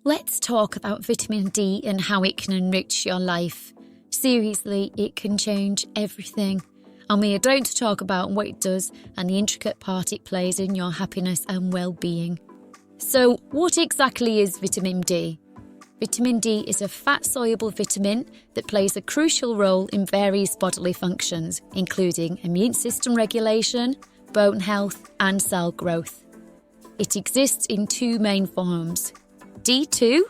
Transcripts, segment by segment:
Let's talk about vitamin D and how it can enrich your life. Seriously, it can change everything. And we are going to talk about what it does and the intricate part it plays in your happiness and well-being. So, what exactly is vitamin D? Vitamin D is a fat-soluble vitamin that plays a crucial role in various bodily functions, including immune system regulation, bone health, and cell growth. It exists in two main forms: D2,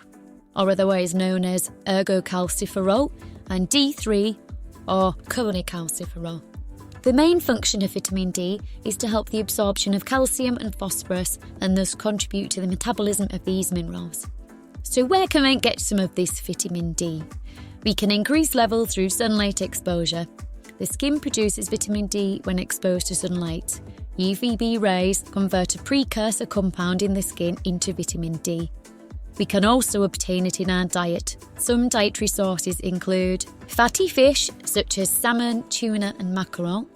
or otherwise known as ergocalciferol, and D3, or cholecalciferol. The main function of vitamin D is to help the absorption of calcium and phosphorus and thus contribute to the metabolism of these minerals. So where can I get some of this vitamin D? We can increase levels through sunlight exposure. The skin produces vitamin D when exposed to sunlight. UVB rays convert a precursor compound in the skin into vitamin D. We can also obtain it in our diet. Some dietary sources include fatty fish such as salmon, tuna and mackerel,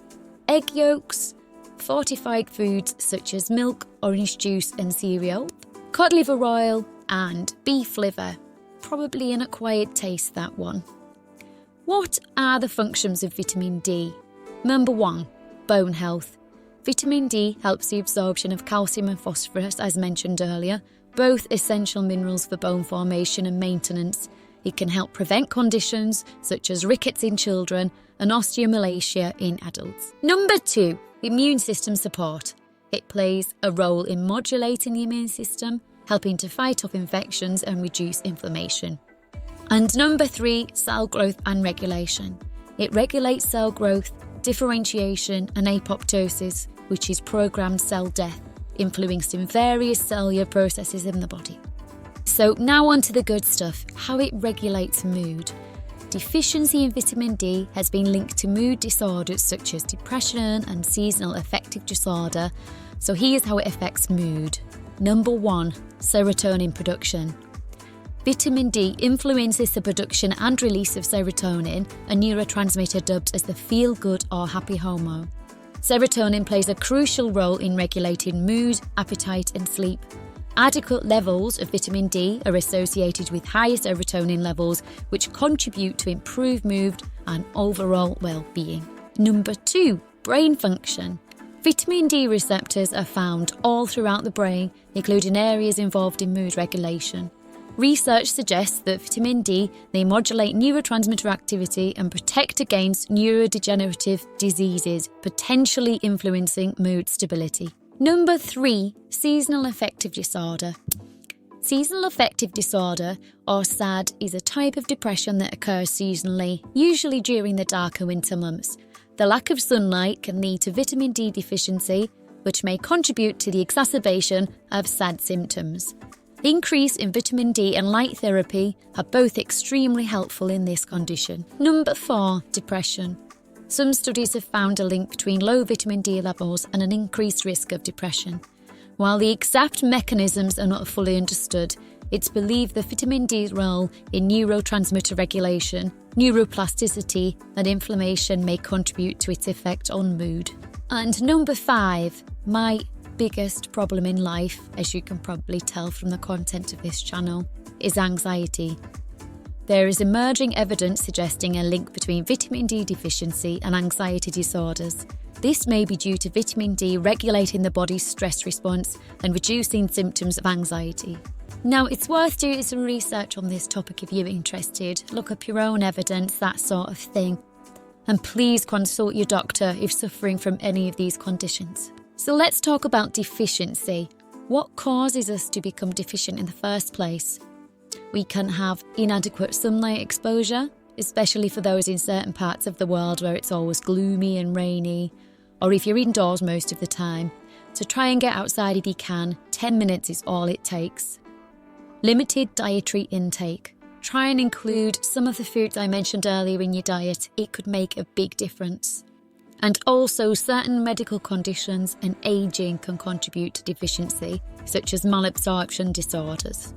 egg yolks, fortified foods such as milk, orange juice and cereal, cod liver oil and beef liver. Probably an acquired taste, that one. What are the functions of vitamin D? Number 1, bone health. Vitamin D helps the absorption of calcium and phosphorus, as mentioned earlier, both essential minerals for bone formation and maintenance. It can help prevent conditions such as rickets in children and osteomalacia in adults. Number 2, immune system support. It plays a role in modulating the immune system, helping to fight off infections and reduce inflammation. And number 3, cell growth and regulation. It regulates cell growth, differentiation and apoptosis, which is programmed cell death, influencing various cellular processes in the body. So now on to the good stuff, how it regulates mood. Deficiency in vitamin D has been linked to mood disorders such as depression and seasonal affective disorder. So here's how it affects mood. Number 1, serotonin production. Vitamin D influences the production and release of serotonin, a neurotransmitter dubbed as the feel-good or happy hormone. Serotonin plays a crucial role in regulating mood, appetite and sleep. Adequate levels of vitamin D are associated with higher serotonin levels, which contribute to improved mood and overall well-being. Number 2, brain function. Vitamin D receptors are found all throughout the brain, including areas involved in mood regulation. Research suggests that vitamin D may modulate neurotransmitter activity and protect against neurodegenerative diseases, potentially influencing mood stability. Number 3, seasonal affective disorder. Seasonal affective disorder, or SAD, is a type of depression that occurs seasonally, usually during the darker winter months. The lack of sunlight can lead to vitamin D deficiency, which may contribute to the exacerbation of SAD symptoms. Increase in vitamin D and light therapy are both extremely helpful in this condition. Number 4, depression. Some studies have found a link between low vitamin D levels and an increased risk of depression. While the exact mechanisms are not fully understood, it's believed that vitamin D's role in neurotransmitter regulation, neuroplasticity, and inflammation may contribute to its effect on mood. And number 5, my biggest problem in life, as you can probably tell from the content of this channel, is anxiety. There is emerging evidence suggesting a link between vitamin D deficiency and anxiety disorders. This may be due to vitamin D regulating the body's stress response and reducing symptoms of anxiety. Now, it's worth doing some research on this topic if you're interested. Look up your own evidence, that sort of thing. And please consult your doctor if suffering from any of these conditions. So let's talk about deficiency. What causes us to become deficient in the first place? We can have inadequate sunlight exposure, especially for those in certain parts of the world where it's always gloomy and rainy, or if you're indoors most of the time. So try and get outside if you can. 10 minutes is all it takes. Limited dietary intake. Try and include some of the foods I mentioned earlier in your diet. It could make a big difference. And also, certain medical conditions and aging can contribute to deficiency, such as malabsorption disorders.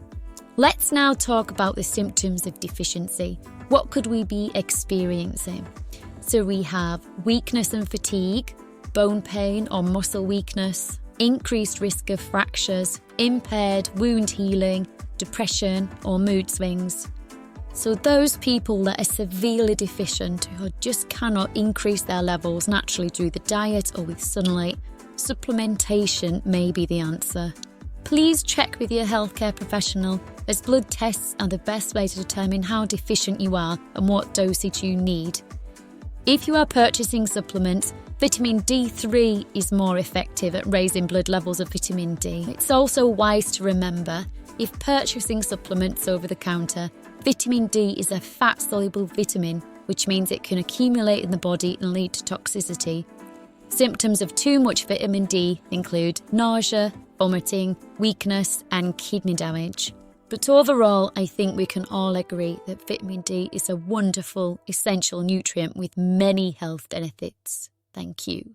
Let's now talk about the symptoms of deficiency. What could we be experiencing? So we have weakness and fatigue, bone pain or muscle weakness, increased risk of fractures, impaired wound healing, depression, or mood swings. So those people that are severely deficient or just cannot increase their levels naturally through the diet or with sunlight, supplementation may be the answer. Please check with your healthcare professional, as blood tests are the best way to determine how deficient you are and what dosage you need. If you are purchasing supplements, vitamin D3 is more effective at raising blood levels of vitamin D. It's also wise to remember, if purchasing supplements over the counter, vitamin D is a fat-soluble vitamin, which means it can accumulate in the body and lead to toxicity. Symptoms of too much vitamin D include nausea, vomiting, weakness, and kidney damage. But overall, I think we can all agree that vitamin D is a wonderful, essential nutrient with many health benefits. Thank you.